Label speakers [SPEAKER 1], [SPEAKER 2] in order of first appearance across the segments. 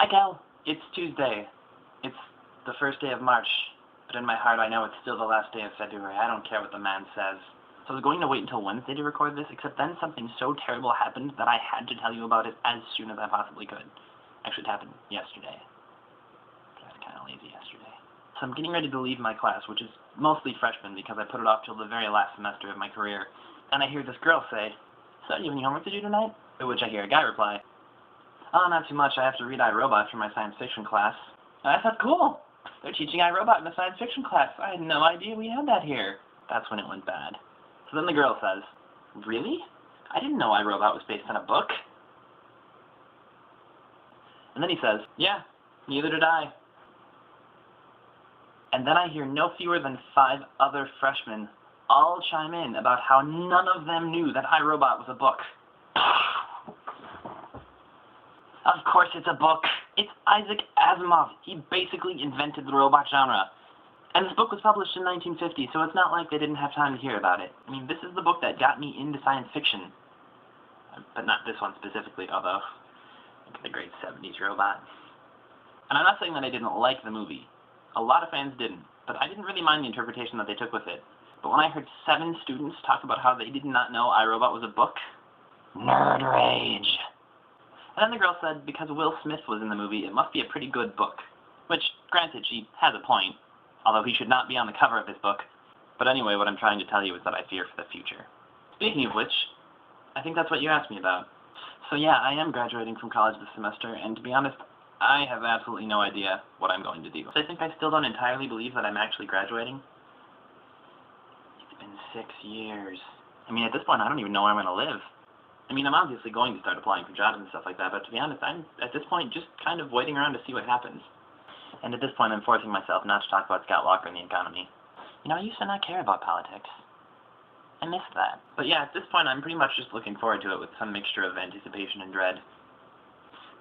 [SPEAKER 1] Hi, Cal. It's Tuesday. It's the first day of March, but in my heart I know it's still the last day of February. I don't care what the man says. So I was going to wait until Wednesday to record this, except then something so terrible happened that I had to tell you about it as soon as I possibly could. Actually, it happened yesterday. I was kind of lazy yesterday. So I'm getting ready to leave my class, which is mostly freshmen because I put it off till the very last semester of my career. And I hear this girl say, "So, do you have any homework to do tonight?" To which I hear a guy reply, "Oh, not too much. I have to read iRobot for my science fiction class." And I thought, cool. They're teaching iRobot in the science fiction class. I had no idea we had that here. That's when it went bad. So then the girl says, "Really? I didn't know iRobot was based on a book." And then he says, "Yeah, neither did I." And then I hear no fewer than 5 other freshmen all chime in about how none of them knew that iRobot was a book. Of course it's a book. It's Isaac Asimov. He basically invented the robot genre. And this book was published in 1950, so it's not like they didn't have time to hear about it. I mean, this is the book that got me into science fiction. But not this one specifically, although look at the great 70s robot. And I'm not saying that I didn't like the movie. A lot of fans didn't, but I didn't really mind the interpretation that they took with it. But when I heard 7 students talk about how they did not know iRobot was a book, nerd rage. And then the girl said because Will Smith was in the movie, it must be a pretty good book. Which, granted, she has a point, although he should not be on the cover of this book. But anyway, what I'm trying to tell you is that I fear for the future. Speaking of which, I think that's what you asked me about. So yeah, I am graduating from college this semester, and to be honest, I have absolutely no idea what I'm going to do. So I think I still don't entirely believe that I'm actually graduating. It's been 6 years. I mean, at this point, I don't even know where I'm going to live. I mean, I'm obviously going to start applying for jobs and stuff like that, but to be honest, I'm, at this point, just kind of waiting around to see what happens. And at this point, I'm forcing myself not to talk about Scott Walker and the economy. You know, I used to not care about politics. I miss that. But yeah, at this point, I'm pretty much just looking forward to it with some mixture of anticipation and dread.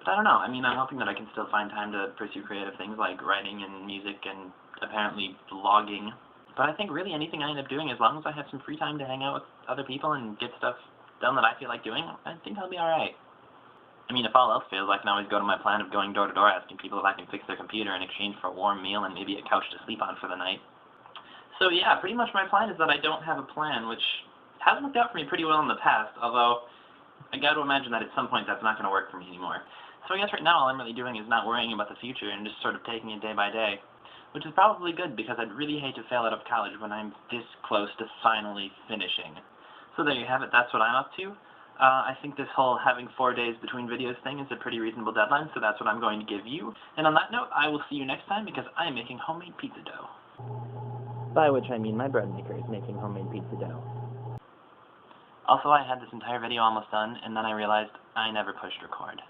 [SPEAKER 1] But I don't know, I mean, I'm hoping that I can still find time to pursue creative things like writing and music and apparently vlogging. But I think really anything I end up doing, as long as I have some free time to hang out with other people and get stuff done that I feel like doing, I think I'll be alright. I mean, if all else fails, I can always go to my plan of going door to door asking people if I can fix their computer in exchange for a warm meal and maybe a couch to sleep on for the night. So yeah, pretty much my plan is that I don't have a plan, which has worked out for me pretty well in the past, although I got to imagine that at some point that's not going to work for me anymore. So I guess right now all I'm really doing is not worrying about the future and just sort of taking it day by day, which is probably good because I'd really hate to fail out of college when I'm this close to finally finishing. So there you have it, that's what I'm up to. I think this whole having 4 days between videos thing is a pretty reasonable deadline, so that's what I'm going to give you. And on that note, I will see you next time because I am making homemade pizza dough. By which I mean my bread maker is making homemade pizza dough. Also, I had this entire video almost done, and then I realized I never pushed record.